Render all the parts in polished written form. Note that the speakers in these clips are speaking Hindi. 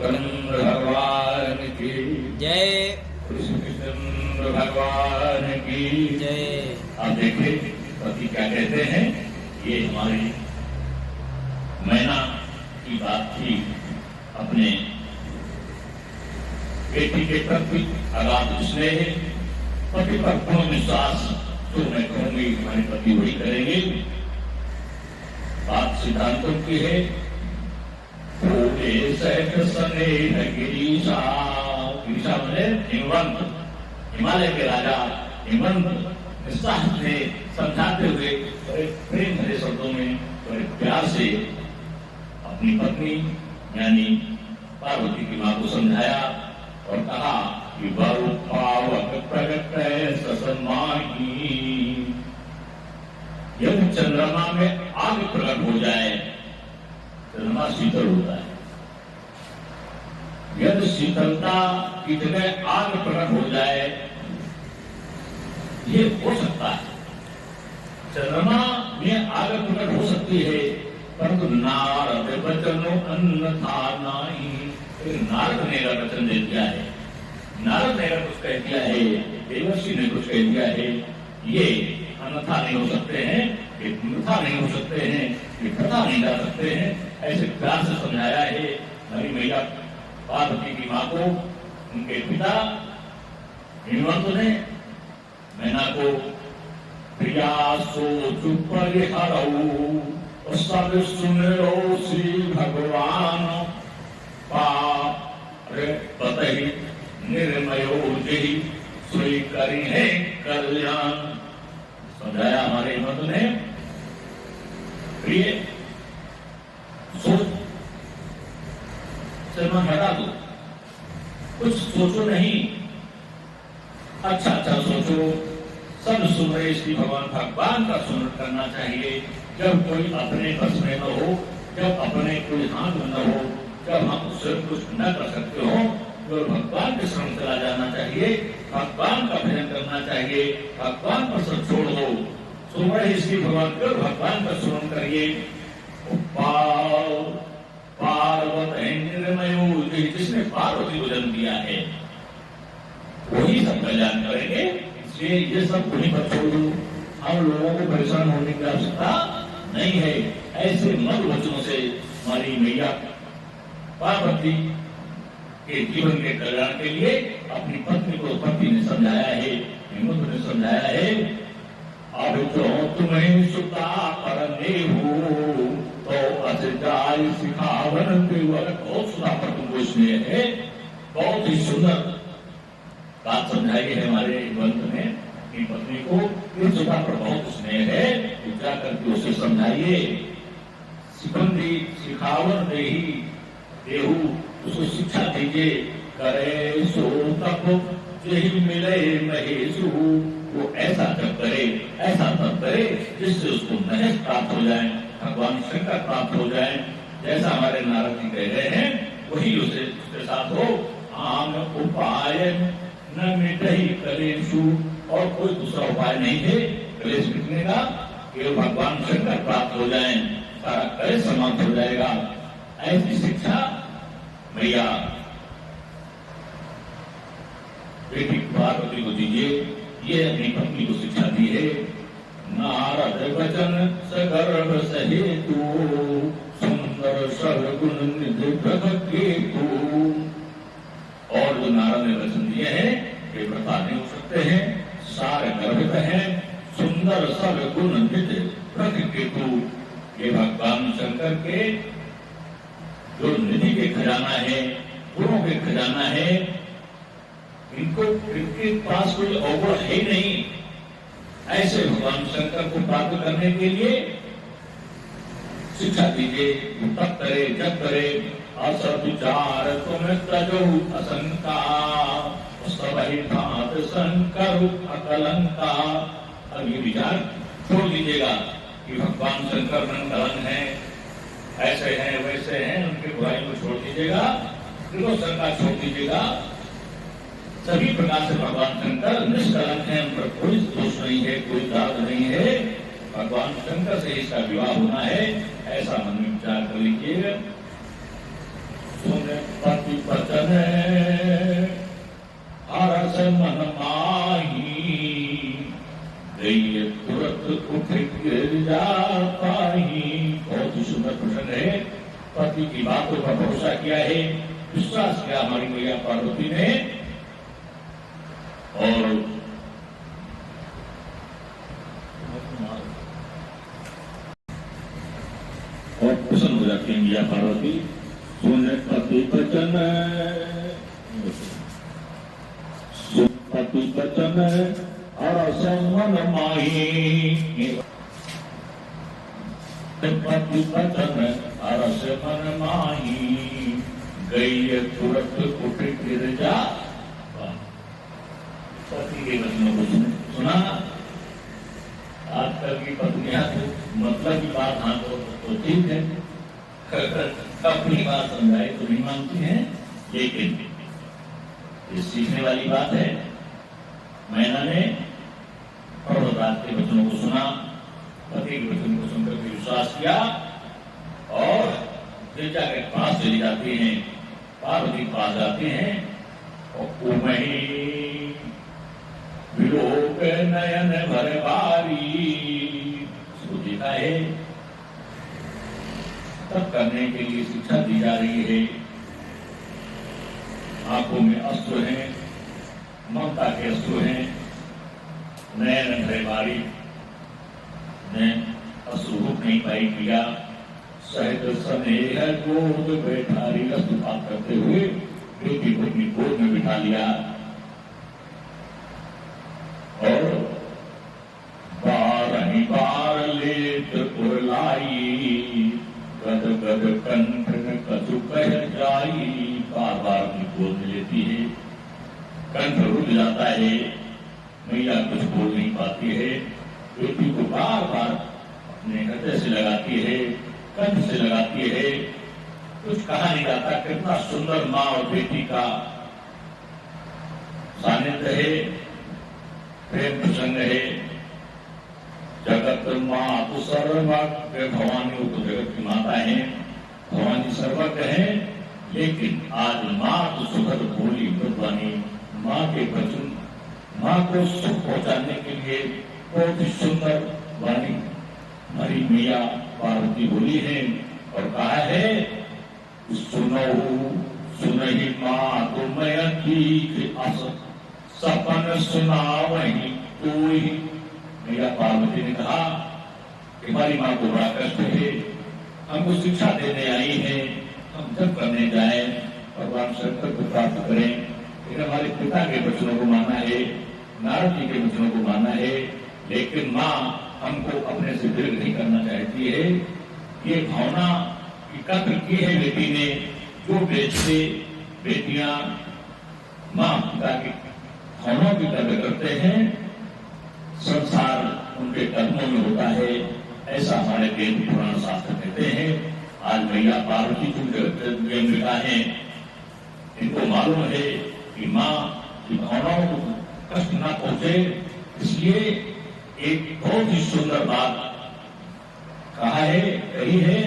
रामचंद्र भगवान की जय। कृष्ण भगवान की जय। आप देखिए पति क्या कहते हैं। ये हमारी मैना की बात थी, अपने बेटी के प्रति अगाध स्नेह, पति पर पूर्ण विश्वास। जो मैं कहूंगी हमारे पति वही करेंगे। बात सिद्धांतों की है। गिरीशा, गिरीशा बने हिमवंत, हिमालय के राजा हिमवंत निस्साह ने समझाते हुए बड़े प्रेम भरे शब्दों में बड़े प्यार से अपनी पत्नी यानी पार्वती की मां को समझाया और कहा कि बरु पावक प्रगट ससन्माही, यदि चंद्रमा में आग प्रकट हो जाए, चंद्रमा शीतल होता है, यदि शीतलता की जगह आग प्रकट हो जाए, ये हो सकता है। चंद्रमा में आग प्रकट हो सकती है, परंतु नारद वचनो अन्यथा नहीं। नारद ने अगर वचन दे दिया है, नारद ने अगर कुछ कह दिया है, देवर्षि ने कुछ कह दिया है, ये अन्यथा नहीं हो सकते हैं, ये अन्यथा नहीं हो सकते हैं, ये कथा नहीं जा सकते हैं। ऐसे प्यार से समझाया है हमारी मैया पार्वती की मां को। उनके पिता हिमवंत ने मैना को प्रिया सोच परिहरऊ सब सुनो श्री भगवान पतहि निर्मयो जही सोई करी है कल्याण। समझाया हमारे हिमवंत ने, प्रिय सोच शर्मा हटा दो, कुछ सोचो नहीं, अच्छा अच्छा सोचो। सब सुमरे श्री भगवान का सुमरण करना चाहिए। जब कोई अपने बस में न हो, जब अपने कोई हाथ में न हो, जब हम उससे कुछ न कर सकते हो, तो भगवान के शरण चला जाना चाहिए, भगवान का भजन करना चाहिए, भगवान पर सब छोड़ दो। सुमरे श्री भगवान का सुमरण करिए। पार्वती निर्मयो, जिसने पार्वती को जन्म दिया है वही सब कल्याण करेंगे। इसलिए ये सब वहीं पर छोड़ दो, हम लोगों को परेशान होने की आवश्यकता नहीं है। ऐसे मधुर वचनों से हमारी मैया पार्वती के जीवन के कल्याण के लिए अपनी पत्नी को पति ने समझाया है, हिम्मत ने समझाया है। अब जो तुम्हें सुता करने हो तो अजाय सिखावन देवर। बहुत सुधा पर तुमको स्नेह है, बहुत ही सुंदर बात समझाई है हमारे ग्रंथ में कि पत्नी को इस सुधा पर बहुत स्नेह है, जा करके उसे समझाइए। सिकंदी सिखावन दे ही देहू, उसको शिक्षा दीजिए। करे सो तप यही मिले महेशु, वो ऐसा जब करे, ऐसा तब करे जिससे उसको महेश प्राप्त हो जाए, भगवान शंकर प्राप्त हो जाए। जैसा हमारे नारद जी कह रहे हैं वही उसके साथ हो। आम उपाय न मिटहि कलेशु, और कोई दूसरा उपाय नहीं है कलेश मिटने का, केवल भगवान शंकर प्राप्त हो जाए, सारा कलेश समाप्त हो जाएगा। ऐसी शिक्षा मैया बेटी पार्वती को दीजिए। ये अपनी पत्नी को शिक्षा दी है। नारद वचन सगर्भ सहेतु, सुंदर सर्वगुण निधि केतु। और जो नारद ने वचन दिए हैं ये व्रता नहीं हो सकते हैं, सारे गर्भित हैं, सुंदर सर्वगुण निधि केतु। ये भगवान शंकर के जो निधि के खजाना है, गुणों के खजाना है, इनके पास कोई अवगुण है ही नहीं। ऐसे भगवान शंकर को प्राप्त करने के लिए शिक्षा दीजिए। तप करे, जप करे। असत विचार तुम तजो असंका, सबहि भात शंकर अकलंका। अब ये विचार छोड़ दीजिएगा कि भगवान शंकर रंग है, ऐसे हैं वैसे हैं, उनकी बुराई को छोड़ दीजिएगा, शंका छोड़ दीजिएगा। सभी प्रकार से भगवान शंकर निष्कलंक है, उन पर कोई दोष नहीं है, कोई दाग नहीं है। भगवान शंकर से इसका विवाह होना है, ऐसा मन में विचार कर लीजिएगा। पति बचन हरस मन माही, गई तुरंत उठ गिर जाता ही। बहुत ही सुंदर प्रसंग है। पति की बातों पर भरोसा किया है, विश्वास किया हमारी मैया पार्वती ने, और प्रसन्न हो जाती है मैया पार्वती। सुने पति बचन, पति बचन हरस मन माही, पति बचन हरस मन माही, गई तुरंत उठ गिर जा। पति के वचनों को सुना। आजकल की पत्नियां तो मतलब की बात हाँ तो ठीक है, अपनी बात समझाए तो नहीं मानती हैं, लेकिन ये सीखने वाली बात है। मैना ने पर्वतराज के वचनों को सुना, पति के वचन को सुनकर के विश्वास किया और गिरजा के पास चली जाती हैं, पार्वती के पास जाते हैं और उमही विलोक नयन भर बारी। उसको देखा है, तब करने के लिए शिक्षा दी जा रही है। आंखों में अश्रु हैं, ममता के अश्रु हैं, नयन भरे बारी ने अश्रु रोक नहीं पाई किया। सहज स्नेह गोद बैठारी अश्रुपात करते हुए बेटी को अपनी गोद में बिठा लिया और बार लेत उरलाई, गद गद कंठ में कछु कह जाई। बार बार अपनी गोद में लेती है, कंठ रुक जाता है, मैया कुछ बोल नहीं पाती है, बेटी को बार बार अपने हृदय से लगाती है, कंठ से लगाती है। कुछ कहा नहीं जाता, कितना सुंदर माँ और बेटी का सानिध्य है, प्रेम प्रसंग है। जगत मातु सर्वज्ञ, भवानी तो जगत की माता है, भवानी सर्वज्ञ है, लेकिन आज माँ तो सुखद बोली मृदवानी, माँ के वचन माँ को सुख पहुंचाने के लिए बहुत ही सुंदर वाणी हमारी मैया पार्वती बोली है और कहा है, सुनो सुनहि माँ तुम्हें ठीक अस, सपन सुना वही कोई। मैया पार्वती ने कहा कि हमारी माँ को बड़ा कष्ट है, हमको शिक्षा देने आई है, हम जब करने जाए भगवान शंकर को प्राप्त करें, लेकिन हमारे पिता के वचनों को माना है, नारद जी के वचनों को माना है, लेकिन माँ हमको अपने से विरक्त नहीं करना चाहती है। ये भावना एकत्र की है बेटी ने, जो बेटे बेटियां माँ पिता की भावनाओं की कदर करते हैं, संसार उनके कदमों में होता है, ऐसा हमारे वेद पुराण शास्त्र कहते हैं। आज मैया पार्वती अंबिका है, इनको मालूम है कि माँ की भावनाओं को कष्ट न पहुंचे, इसलिए एक बहुत ही सुंदर बात कहा है, कही है,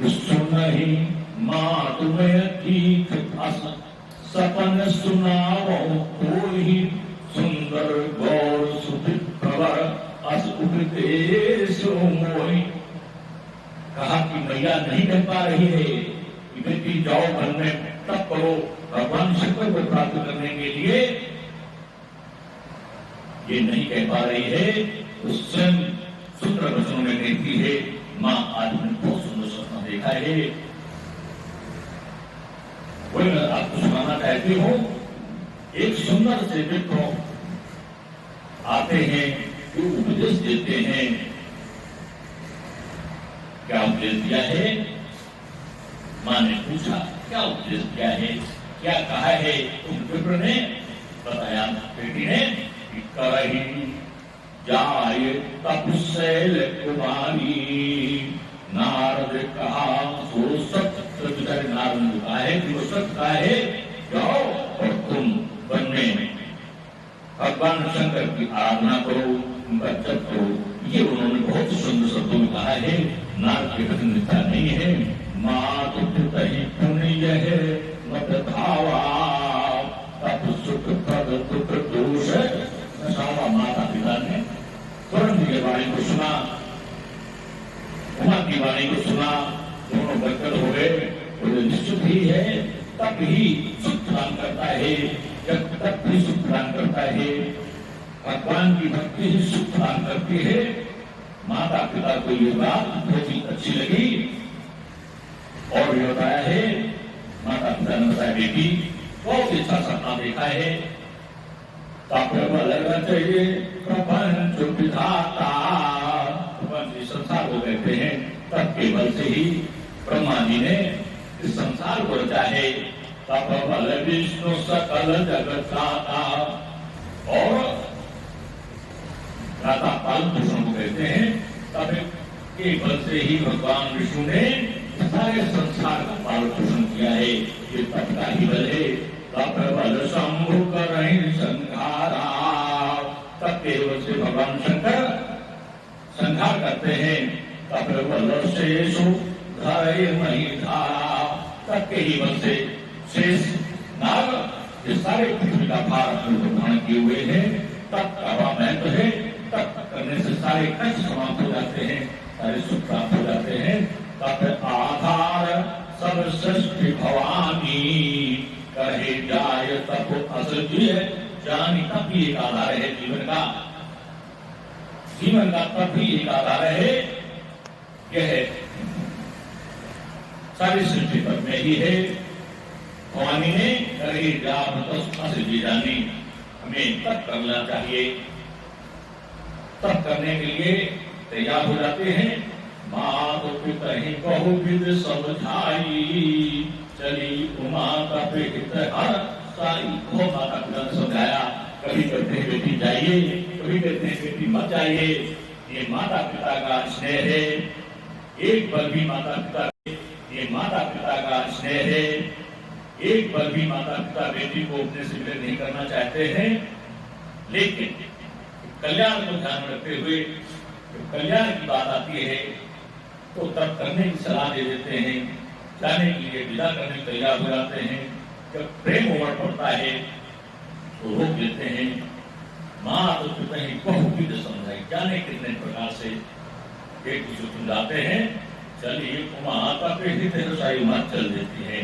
सुनहि माँ तुम्हें ठीक अस, सपन सुनाओ कोई, सुंदर गौर सुदित प्रवर अस उपदेश मोहि। कहा कि मैया नहीं कह पा रही है कि बेटी जाओ घर में तप करो भगवान शंकर को प्राप्त करने के लिए, ये नहीं कह पा रही है, तो स्वयं सुंदर वचनों में कहती है। माँ आज मैंने बहुत सुंदर सपना देखा है, वही मैं आपको सुनाना चाहती हूँ। एक सुंदर से मित्र आते हैं, जो उपदेश देते हैं। क्या उपदेश दिया है? माँ ने पूछा क्या उपदेश दिया है, क्या कहा है? उस विप्र ने बताया बेटी ने, करही जाय तपशैल कुमारी, नारद कहा सो सत्य। नारद ने कहा है कि वो सत्य कहा है, जाओ और तुम वन में भगवान शंकर की आराधना करो, उनका जप करो, ये उन्होंने बहुत सुंदर शब्दों में कहा है। नारद के कथन मिथ्या नहीं है। मातु पिता ही पुण्य है मत भावा तप सुख पद दुख दोष सावा। माता पिता ने तुरंत की वाणी को सुना, उमा की वाणी को सुना, दोनों बरकत हो गए। तो निश्चित ही है तब ही सुख प्रदान करता है, जब तक भी सुख प्रदान करता है। भगवान की भक्ति ही सुख प्रदान करती है। माता पिता को ये बात बहुत ही अच्छी लगी और ये बताया है। माता पिता ने बताया बेटी बहुत अच्छा सपना देखा है। चाहिए प्रपंच विधाता, प्रपंच संसार को कहते हैं। तब केवल से ही ब्रह्मा जी ने इस संसार को रचा है। तपबल विष्णु सकल जगत दाता, और दाता पालन पोषण को कहते हैं। तब केवल से ही भगवान विष्णु ने सारे संसार का पालन पोषण किया है। ये तप का ही बल है। तपबल शंभु करहि संहारा, तब केवल से भगवान शंकर संहार करते हैं। तपबल शेषु धरे मही धारा, तब के ही बल से शेष नाग ये सारे पृथ्वी का भार अपने धारण किए हुए हैं। तब का महत्व है। तब करने से सारे कष्ट समाप्त हो जाते हैं, सारे सुख प्राप्त हो जाते हैं। तब आधार सब सृष्टि भवानी, कहे जाय तब असल है जानी। तब भी एक आधार है जीवन का। जीवन का तब भी एक आधार है। यह सारी सृष्टि पर में ही है। भवानी ने कहे जा असल जानी। हमें तब करना चाहिए। तब करने के लिए तैयार हो जाते हैं। मात पिता ही बहुविध समझाई, चली उमा का हित हर साई। बहुत माता पिता ने समझाया। कभी कहते हैं बेटी जाइए, कभी कहते हैं बेटी मत जाइए। ये माता पिता का स्नेह है। एक बार भी माता पिता, ये माता पिता का स्नेह है। एक बार भी माता पिता बेटी को अपने से विलय नहीं करना चाहते हैं। लेकिन कल्याण को ध्यान में रखते हुए जब कल्याण की बात आती है तो तब करने की सलाह दे देते हैं। जाने के लिए विदा करने के तैयार हो जाते हैं। जब प्रेम उमड़ पड़ता है तो रोक देते हैं। माँ तो पिता ही बहुविध समझाई, जाने कितने प्रकार से एक दूसरे को समझाते हैं। चलिए माता पे हित रसाई मत चल देती है।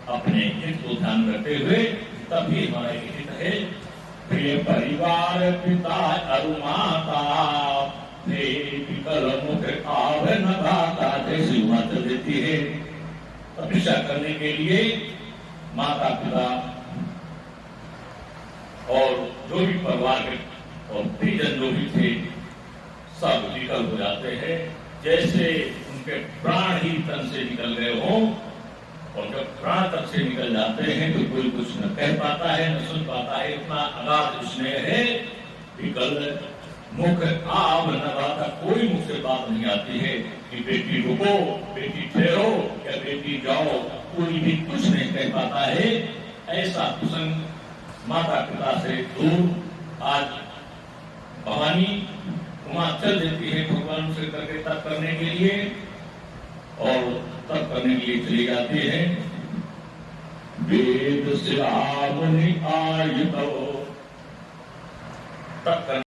अपने हित को ध्यान रखते हुए तभी हमारा हित है। प्रिय परिवार पिता अरु माता, विकल मुख आवे न दाता, जैसी माता देती है। तपस्या करने के लिए माता पिता और जो भी परिवार के और परिजन जो भी थे सब विकल हो जाते हैं। जैसे उनके प्राण ही तन से निकल गए हों। और जब प्राण तक से निकल जाते हैं तो कोई कुछ न कह पाता है, न सुन पाता है। इतना अगाध स्नेह है। विकल मुख आव न बाता, कोई मुख से बात नहीं आती है कि बेटी रुको, बेटी ठहरो या बेटी जाओ। कोई भी कुछ नहीं कह पाता है। ऐसा प्रसंग माता पिता से दूर आज भवानी उमा चल देती है भगवान से करके तप करने के लिए। और तप करने के लिए चली जाती है। वेद से मुनि आयुतो, तप